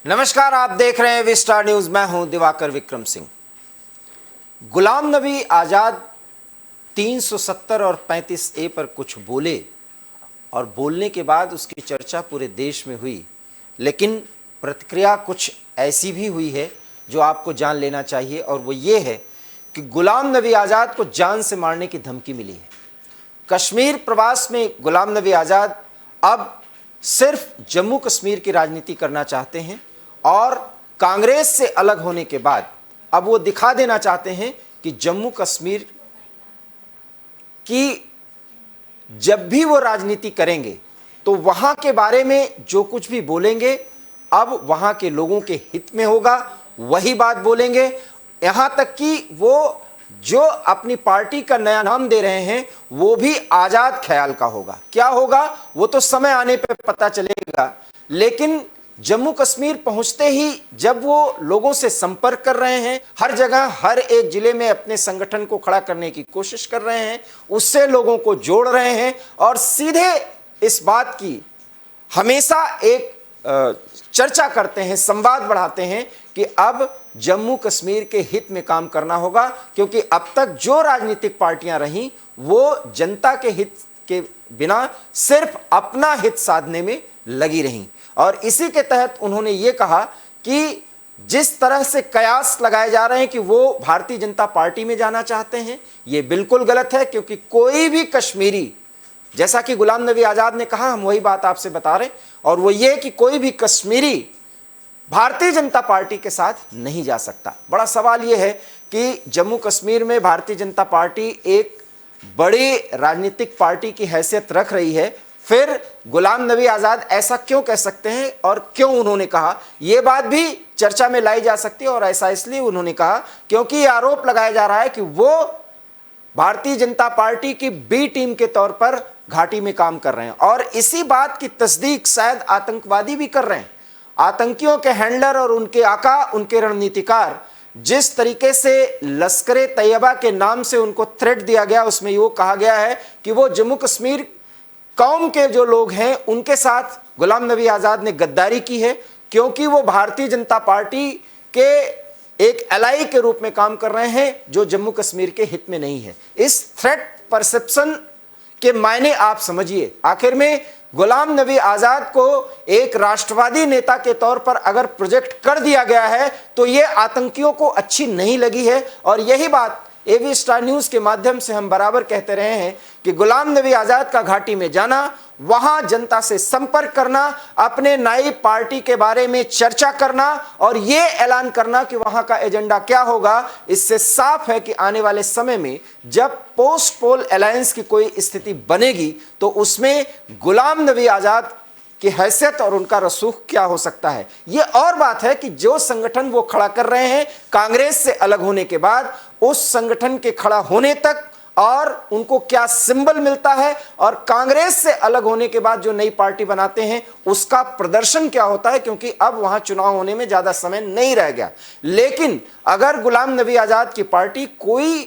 नमस्कार, आप देख रहे हैं विस्टार न्यूज। मैं हूं दिवाकर विक्रम सिंह। गुलाम नबी आजाद 370 और 35A पर कुछ बोले और बोलने के बाद उसकी चर्चा पूरे देश में हुई, लेकिन प्रतिक्रिया कुछ ऐसी भी हुई है जो आपको जान लेना चाहिए, और वो ये है कि गुलाम नबी आजाद को जान से मारने की धमकी मिली है। कश्मीर प्रवास में गुलाम नबी आजाद अब सिर्फ जम्मू कश्मीर की राजनीति करना चाहते हैं और कांग्रेस से अलग होने के बाद अब वो दिखा देना चाहते हैं कि जम्मू कश्मीर की जब भी वो राजनीति करेंगे तो वहां के बारे में जो कुछ भी बोलेंगे अब वहां के लोगों के हित में होगा, वही बात बोलेंगे। यहां तक कि वो जो अपनी पार्टी का नया नाम दे रहे हैं वो भी आजाद ख्याल का होगा। क्या होगा वो तो समय आने पर पता चलेगा, लेकिन जम्मू कश्मीर पहुंचते ही जब वो लोगों से संपर्क कर रहे हैं, हर जगह हर एक जिले में अपने संगठन को खड़ा करने की कोशिश कर रहे हैं, उससे लोगों को जोड़ रहे हैं और सीधे इस बात की हमेशा एक चर्चा करते हैं, संवाद बढ़ाते हैं कि अब जम्मू कश्मीर के हित में काम करना होगा, क्योंकि अब तक जो राजनीतिक पार्टियां रहीं वो जनता के हित के बिना सिर्फ अपना हित साधने में लगी रहीं। और इसी के तहत उन्होंने ये कहा कि जिस तरह से कयास लगाए जा रहे हैं कि वो भारतीय जनता पार्टी में जाना चाहते हैं, ये बिल्कुल गलत है, क्योंकि कोई भी कश्मीरी, जैसा कि गुलाम नबी आजाद ने कहा, हम वही बात आपसे बता रहे हैं, और वो ये कि कोई भी कश्मीरी भारतीय जनता पार्टी के साथ नहीं जा सकता। बड़ा सवाल ये है कि जम्मू कश्मीर में भारतीय जनता पार्टी एक बड़ी राजनीतिक पार्टी की हैसियत रख रही है, फिर गुलाम नबी आजाद ऐसा क्यों कह सकते हैं और क्यों उन्होंने कहा, यह बात भी चर्चा में लाई जा सकती है। और ऐसा इसलिए उन्होंने कहा क्योंकि यह आरोप लगाया जा रहा है कि वो भारतीय जनता पार्टी की बी टीम के तौर पर घाटी में काम कर रहे हैं, और इसी बात की तस्दीक शायद आतंकवादी भी कर रहे हैं। आतंकियों के हैंडलर और उनके आका, उनके रणनीतिकार, जिस तरीके से लश्कर तैयबा के नाम से उनको थ्रेट दिया गया, उसमें ये कहा गया है कि वो जम्मू कश्मीर कौम के जो लोग हैं उनके साथ गुलाम नबी आजाद ने गद्दारी की है, क्योंकि वो भारतीय जनता पार्टी के एक एलाई के रूप में काम कर रहे हैं जो जम्मू कश्मीर के हित में नहीं है। इस थ्रेट परसेप्शन के मायने आप समझिए। आखिर में गुलाम नबी आजाद को एक राष्ट्रवादी नेता के तौर पर अगर प्रोजेक्ट कर दिया गया है तो ये आतंकियों को अच्छी नहीं लगी है, और यही बात एवी स्टार न्यूज के माध्यम से हम बराबर कहते रहे हैं कि गुलाम नबी आजाद का घाटी में जाना, वहां जनता से संपर्क करना, अपने नई पार्टी के बारे में चर्चा करना और यह ऐलान करना कि वहां का एजेंडा क्या होगा, इससे साफ है कि आने वाले समय में जब पोस्ट पोल अलायंस की कोई स्थिति बनेगी तो उसमें गुलाम नबी आजाद की हैसियत और उनका रसूख क्या हो सकता है। यह और बात है कि जो संगठन वो खड़ा कर रहे हैं कांग्रेस से अलग होने के बाद, उस संगठन के खड़ा होने तक और उनको क्या सिंबल मिलता है, और कांग्रेस से अलग होने के बाद जो नई पार्टी बनाते हैं उसका प्रदर्शन क्या होता है, क्योंकि अब वहां चुनाव होने में ज्यादा समय नहीं रह गया। लेकिन अगर गुलाम नबी आजाद की पार्टी कोई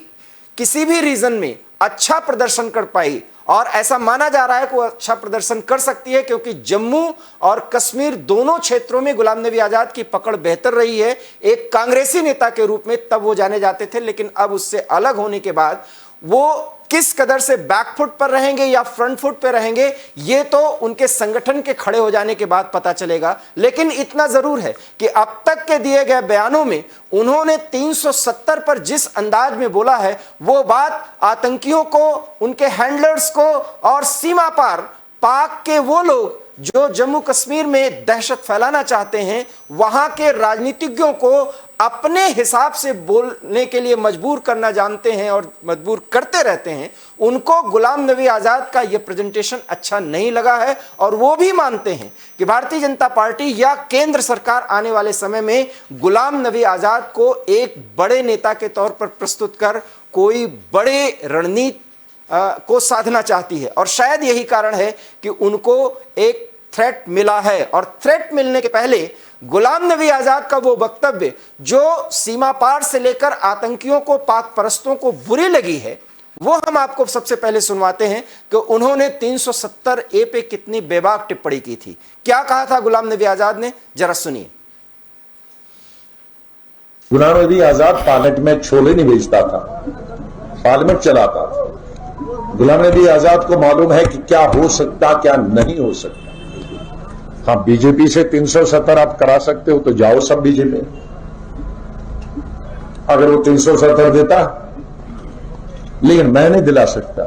किसी भी रीजन में अच्छा प्रदर्शन कर पाई, और ऐसा माना जा रहा है कि वो अच्छा प्रदर्शन कर सकती है, क्योंकि जम्मू और कश्मीर दोनों क्षेत्रों में गुलाम नबी आजाद की पकड़ बेहतर रही है एक कांग्रेसी नेता के रूप में। तब वो जाने जाते थे, लेकिन अब उससे अलग होने के बाद वो किस कदर से बैकफुट पर रहेंगे या फ्रंट फुट पर रहेंगे, ये तो उनके संगठन के खड़े हो जाने के बाद पता चलेगा। लेकिन इतना जरूर है कि अब तक के दिए गए बयानों में उन्होंने 370 पर जिस अंदाज में बोला है, वो बात आतंकियों को, उनके हैंडलर्स को और सीमा पार पाक के वो लोग जो जम्मू कश्मीर में दहशत फैलाना चाहते हैं, वहां के राजनीतिज्ञों को अपने हिसाब से बोलने के लिए मजबूर करना जानते हैं और मजबूर करते रहते हैं, उनको गुलाम नबी आजाद का यह प्रेजेंटेशन अच्छा नहीं लगा है। और वो भी मानते हैं कि भारतीय जनता पार्टी या केंद्र सरकार आने वाले समय में गुलाम नबी आजाद को एक बड़े नेता के तौर पर प्रस्तुत कर कोई बड़े रणनीति को साधना चाहती है, और शायद यही कारण है कि उनको एक थ्रेट मिला है। और थ्रेट मिलने के पहले गुलाम नबी आजाद का वो वक्तव्य जो सीमा पार से लेकर आतंकियों को, पाक परस्तों को बुरी लगी है, वो हम आपको सबसे पहले सुनवाते हैं कि उन्होंने 370A पे कितनी बेबाक टिप्पणी की थी। क्या कहा था गुलाम नबी आजाद ने, जरा सुनिए। गुलाम नबी आजाद पार्लियामेंट में छोले नहीं बेचता था, पार्लियामेंट चलाता था। गुलाम नबी आजाद को मालूम है कि क्या हो सकता क्या नहीं हो सकता। हाँ, बीजेपी से 370 आप करा सकते हो तो जाओ सब बीजेपी। अगर वो 370 देता, लेकिन मैं नहीं दिला सकता,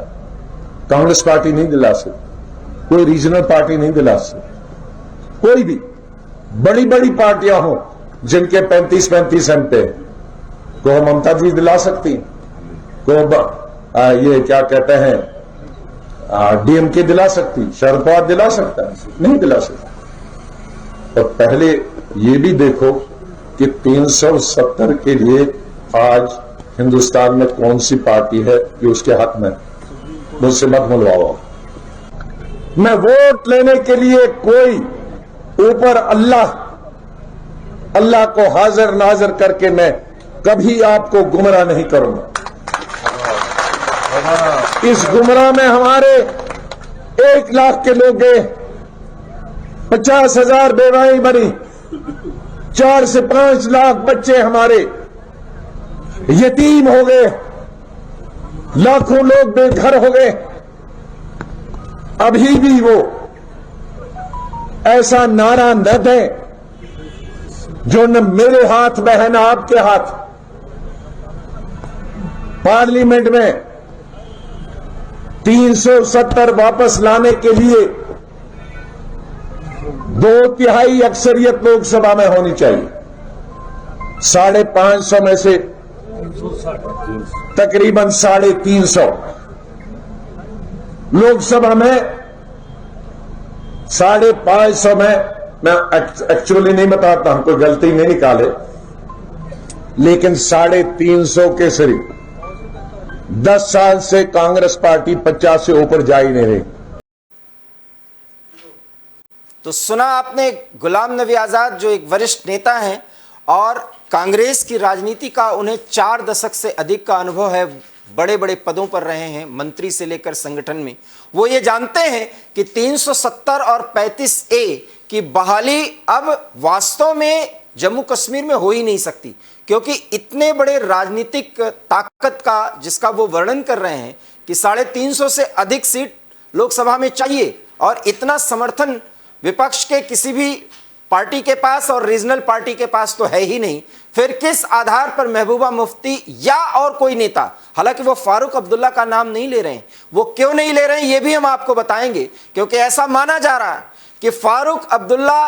कांग्रेस पार्टी नहीं दिला सकती, कोई रीजनल पार्टी नहीं दिला सकती। कोई भी बड़ी बड़ी पार्टियां हो जिनके 35-35 एमपी को ममता जी दिला सकती, को ये क्या कहते हैं डीएमके दिला सकती, शरद पवार दिला सकता है, नहीं दिला सकता। और पहले ये भी देखो कि 370 के लिए आज हिंदुस्तान में कौन सी पार्टी है जो उसके हक में। मुझसे मत बुलवाओ। मैं वोट लेने के लिए कोई ऊपर अल्लाह को हाजिर नाजिर करके मैं कभी आपको गुमराह नहीं करूंगा। इस गुमराह में हमारे 1 लाख के लोग गए, 50,000 बेवाएं बनी, 4 से 5 लाख बच्चे हमारे यतीम हो गए, लाखों लोग बेघर हो गए। अभी भी वो ऐसा नारा न दें जो न मेरे हाथ में है न आपके हाथ। पार्लियामेंट में 370 वापस लाने के लिए 2/3 अक्सरियत लोकसभा में होनी चाहिए। 550 में से तकरीबन 350 लोकसभा में, 550 में मैं एक्चुअली नहीं बताता हूं, कोई गलती नहीं निकाले, लेकिन 350 के सिर्फ 10 साल से कांग्रेस पार्टी 50 से ऊपर जा ही नहीं रही। तो सुना आपने गुलाम नबी आजाद जो एक वरिष्ठ नेता हैं और कांग्रेस की राजनीति का उन्हें 4 दशक से अधिक का अनुभव है, बड़े बड़े पदों पर रहे हैं, मंत्री से लेकर संगठन में। वो ये जानते हैं कि 370 और 35A की बहाली अब वास्तव में जम्मू कश्मीर में हो ही नहीं सकती, क्योंकि इतने बड़े राजनीतिक ताकत का जिसका वो वर्णन कर रहे हैं कि 350 से अधिक सीट लोकसभा में चाहिए और इतना समर्थन विपक्ष के किसी भी पार्टी के पास और रीजनल पार्टी के पास तो है ही नहीं। फिर किस आधार पर महबूबा मुफ्ती या और कोई नेता, हालांकि वो फारूक अब्दुल्ला का नाम नहीं ले रहे हैं, वो क्यों नहीं ले रहे हैं ये भी हम आपको बताएंगे, क्योंकि ऐसा माना जा रहा है कि फारूक अब्दुल्ला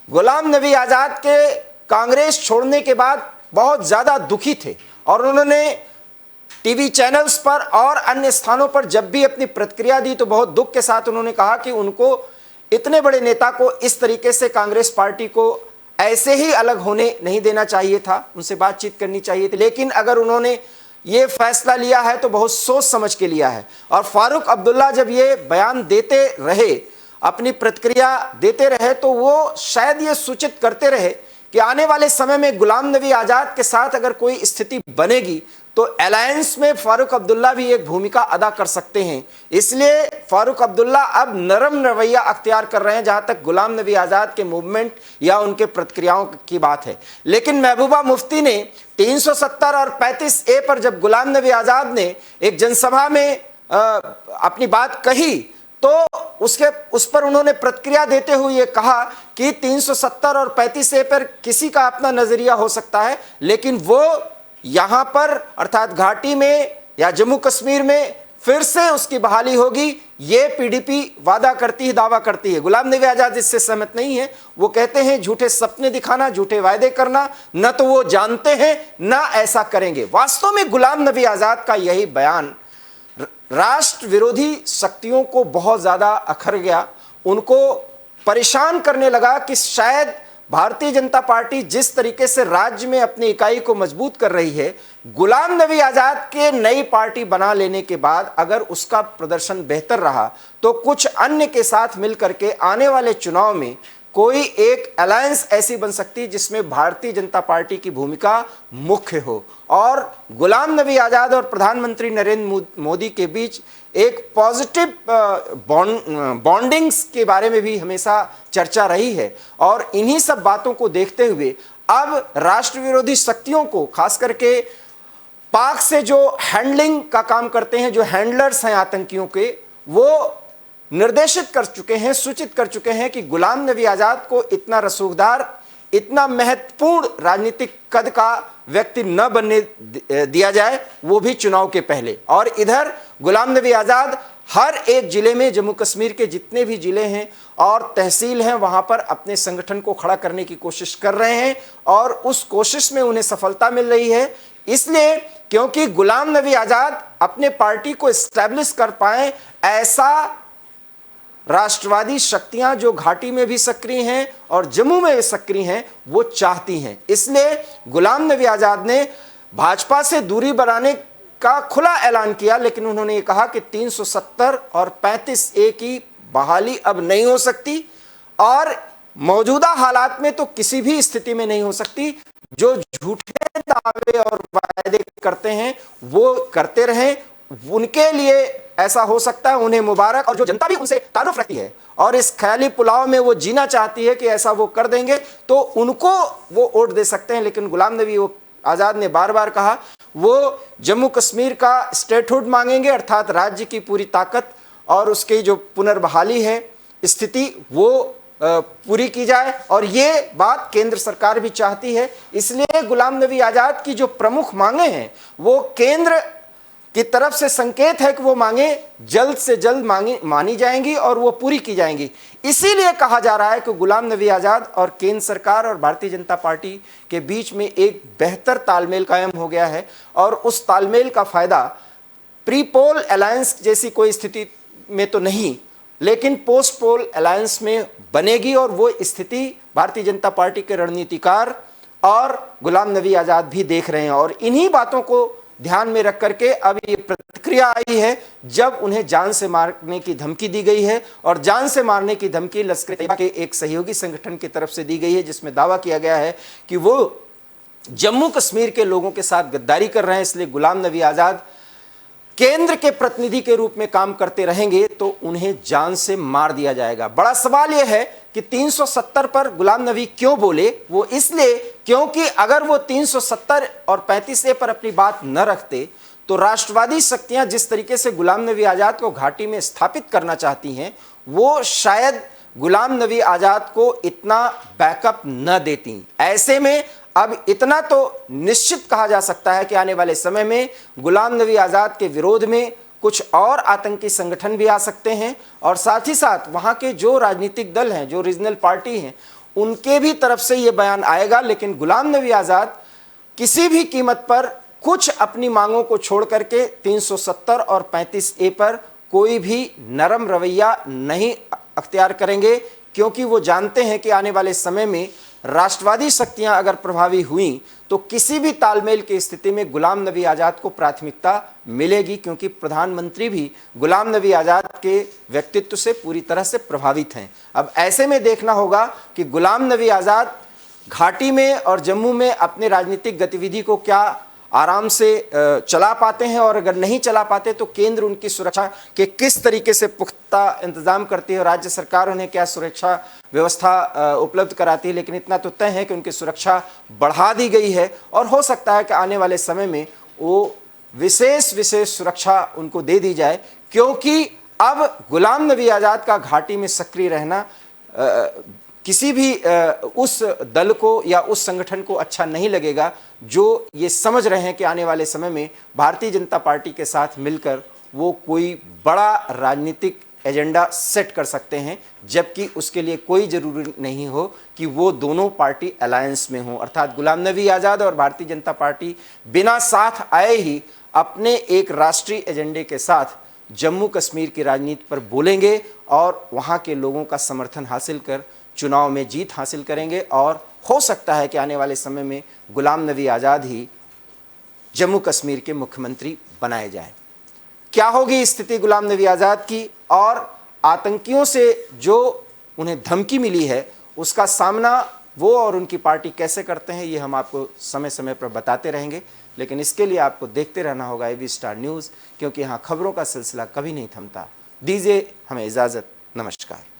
गुलाम नबी आजाद के कांग्रेस छोड़ने के बाद बहुत ज्यादा दुखी थे और उन्होंने टीवी चैनल्स पर और अन्य स्थानों पर जब भी अपनी प्रतिक्रिया दी तो बहुत दुख के साथ उन्होंने कहा कि उनको इतने बड़े नेता को इस तरीके से कांग्रेस पार्टी को ऐसे ही अलग होने नहीं देना चाहिए था, उनसे बातचीत करनी चाहिए थी। लेकिन अगर उन्होंने ये फैसला लिया है तो बहुत सोच समझ के लिया है। और फारूक अब्दुल्ला जब ये बयान देते रहे, अपनी प्रतिक्रिया देते रहे, तो वो शायद ये सूचित करते रहे कि आने वाले समय में गुलाम नबी आजाद के साथ अगर कोई स्थिति बनेगी तो अलायंस में फारूक अब्दुल्ला भी एक भूमिका अदा कर सकते हैं। इसलिए फारूक अब्दुल्ला अब नरम रवैया अख्तियार कर रहे हैं जहां तक गुलाम नबी आजाद के मूवमेंट या उनके प्रतिक्रियाओं की बात है। लेकिन महबूबा मुफ्ती ने 370 और 35A पर जब गुलाम नबी आजाद ने एक जनसभा में अपनी बात कही तो उस पर उन्होंने प्रतिक्रिया देते हुए ये कहा कि 370 और 35A पर किसी का अपना नजरिया हो सकता है, लेकिन वो यहां पर अर्थात घाटी में या जम्मू कश्मीर में फिर से उसकी बहाली होगी, ये पीडीपी वादा करती है, दावा करती है। गुलाम नबी आजाद इससे सहमत नहीं है। वो कहते हैं झूठे सपने दिखाना, झूठे वायदे करना, न तो वो जानते हैं न ऐसा करेंगे। वास्तव में गुलाम नबी आजाद का यही बयान राष्ट्र विरोधी शक्तियों को बहुत ज्यादा अखर गया, उनको परेशान करने लगा कि शायद भारतीय जनता पार्टी जिस तरीके से राज्य में अपनी इकाई को मजबूत कर रही है, गुलाम नबी आजाद के नई पार्टी बना लेने के बाद अगर उसका प्रदर्शन बेहतर रहा तो कुछ अन्य के साथ मिलकर के आने वाले चुनाव में कोई एक अलायंस ऐसी बन सकती जिसमें भारतीय जनता पार्टी की भूमिका मुख्य हो और गुलाम नबी आजाद और प्रधानमंत्री नरेंद्र मोदी के बीच एक पॉजिटिव बॉन्डिंग्स के बारे में भी हमेशा चर्चा रही है। और इन्हीं सब बातों को देखते हुए अब राष्ट्र विरोधी शक्तियों को, खास करके पाक से जो हैंडलिंग का काम करते हैं, जो हैंडलर्स हैं आतंकियों के, वो निर्देशित कर चुके हैं, सूचित कर चुके हैं कि गुलाम नबी आजाद को इतना रसूखदार, इतना महत्वपूर्ण राजनीतिक कद का व्यक्ति न बनने दिया जाए, वो भी चुनाव के पहले। और इधर गुलाम नबी आजाद हर एक जिले में, जम्मू कश्मीर के जितने भी जिले हैं और तहसील हैं, वहां पर अपने संगठन को खड़ा करने की कोशिश कर रहे हैं और उस कोशिश में उन्हें सफलता मिल रही है। इसलिए क्योंकि गुलाम नबी आजाद अपने पार्टी को एस्टैब्लिश कर पाए, ऐसा राष्ट्रवादी शक्तियां जो घाटी में भी सक्रिय हैं और जम्मू में भी सक्रिय हैं, वो चाहती हैं। इसलिए गुलाम नबी आजाद ने भाजपा से दूरी बनाने का खुला ऐलान किया, लेकिन उन्होंने ये कहा कि 370 और 35A की बहाली अब नहीं हो सकती और मौजूदा हालात में तो किसी भी स्थिति में नहीं हो सकती। जो झूठे दावे और वायदे करते हैं वो करते रहें, उनके लिए ऐसा हो सकता है, उन्हें मुबारक, और जो जनता भी उनसे तारुफ रखती है और इस ख्याली पुलाव में वो जीना चाहती है कि ऐसा वो कर देंगे तो उनको वो वोट दे सकते हैं। लेकिन गुलाम नबी आजाद ने बार बार कहा वो जम्मू कश्मीर का स्टेटहुड मांगेंगे, अर्थात राज्य की पूरी ताकत और उसकी जो पुनर्बहाली है स्थिति वो पूरी की जाए, और ये बात केंद्र सरकार भी चाहती है। इसलिए गुलाम नबी आजाद की जो प्रमुख मांगे हैं वो केंद्र की तरफ से संकेत है कि वो मांगे जल्द से जल्द मानी जाएंगी और वो पूरी की जाएंगी। इसीलिए कहा जा रहा है कि गुलाम नबी आजाद और केंद्र सरकार और भारतीय जनता पार्टी के बीच में एक बेहतर तालमेल कायम हो गया है और उस तालमेल का फायदा प्री पोल अलायंस जैसी कोई स्थिति में तो नहीं, लेकिन पोस्ट पोल अलायंस में बनेगी और वो स्थिति भारतीय जनता पार्टी के रणनीतिकार और गुलाम नबी आजाद भी देख रहे हैं। और इन्हीं बातों को ध्यान में रख करके अब ये प्रतिक्रिया आई है जब उन्हें जान से मारने की धमकी दी गई है, और जान से मारने की धमकी लश्कर तैयबा के एक सहयोगी संगठन की तरफ से दी गई है, जिसमें दावा किया गया है कि वो जम्मू कश्मीर के लोगों के साथ गद्दारी कर रहे हैं। इसलिए गुलाम नबी आजाद केंद्र के प्रतिनिधि के रूप में काम करते रहेंगे तो उन्हें जान से मार दिया जाएगा। बड़ा सवाल यह है कि 370 पर गुलाम नबी क्यों बोले? वो इसलिए क्योंकि अगर वो 370 और 35A पर अपनी बात न रखते तो राष्ट्रवादी शक्तियां जिस तरीके से गुलाम नबी आजाद को घाटी में स्थापित करना चाहती हैं, वो शायद गुलाम नबी आजाद को इतना बैकअप न देती। ऐसे में अब इतना तो निश्चित कहा जा सकता है कि आने वाले समय में गुलाम नबी आजाद के विरोध में कुछ और आतंकी संगठन भी आ सकते हैं, और साथ ही साथ वहां के जो राजनीतिक दल हैं, जो रीजनल पार्टी हैं, उनके भी तरफ से यह बयान आएगा। लेकिन गुलाम नबी आजाद किसी भी कीमत पर कुछ अपनी मांगों को छोड़ करके 370 और 35A पर कोई भी नरम रवैया नहीं अख्तियार करेंगे, क्योंकि वो जानते हैं कि आने वाले समय में राष्ट्रवादी शक्तियां अगर प्रभावी हुई तो किसी भी तालमेल की स्थिति में गुलाम नबी आजाद को प्राथमिकता मिलेगी, क्योंकि प्रधानमंत्री भी गुलाम नबी आजाद के व्यक्तित्व से पूरी तरह से प्रभावित हैं। अब ऐसे में देखना होगा कि गुलाम नबी आजाद घाटी में और जम्मू में अपने राजनीतिक गतिविधि को क्या आराम से चला पाते हैं, और अगर नहीं चला पाते तो केंद्र उनकी सुरक्षा के किस तरीके से पुख्ता इंतजाम करती है, राज्य सरकार उन्हें क्या सुरक्षा व्यवस्था उपलब्ध कराती है। लेकिन इतना तो तय है कि उनकी सुरक्षा बढ़ा दी गई है और हो सकता है कि आने वाले समय में वो विशेष सुरक्षा उनको दे दी जाए, क्योंकि अब गुलाम नबी आजाद का घाटी में सक्रिय रहना किसी भी उस दल को या उस संगठन को अच्छा नहीं लगेगा, जो ये समझ रहे हैं कि आने वाले समय में भारतीय जनता पार्टी के साथ मिलकर वो कोई बड़ा राजनीतिक एजेंडा सेट कर सकते हैं, जबकि उसके लिए कोई जरूरी नहीं हो कि वो दोनों पार्टी अलायंस में हो। अर्थात गुलाम नबी आजाद और भारतीय जनता पार्टी बिना साथ आए ही अपने एक राष्ट्रीय एजेंडे के साथ जम्मू कश्मीर की राजनीति पर बोलेंगे और वहाँ के लोगों का समर्थन हासिल कर चुनाव में जीत हासिल करेंगे, और हो सकता है कि आने वाले समय में गुलाम नबी आजाद ही जम्मू कश्मीर के मुख्यमंत्री बनाए जाएं। क्या होगी स्थिति गुलाम नबी आजाद की, और आतंकियों से जो उन्हें धमकी मिली है उसका सामना वो और उनकी पार्टी कैसे करते हैं, ये हम आपको समय समय पर बताते रहेंगे। लेकिन इसके लिए आपको देखते रहना होगा AB स्टार न्यूज़, क्योंकि यहाँ खबरों का सिलसिला कभी नहीं थमता। दीजिए हमें इजाज़त। नमस्कार।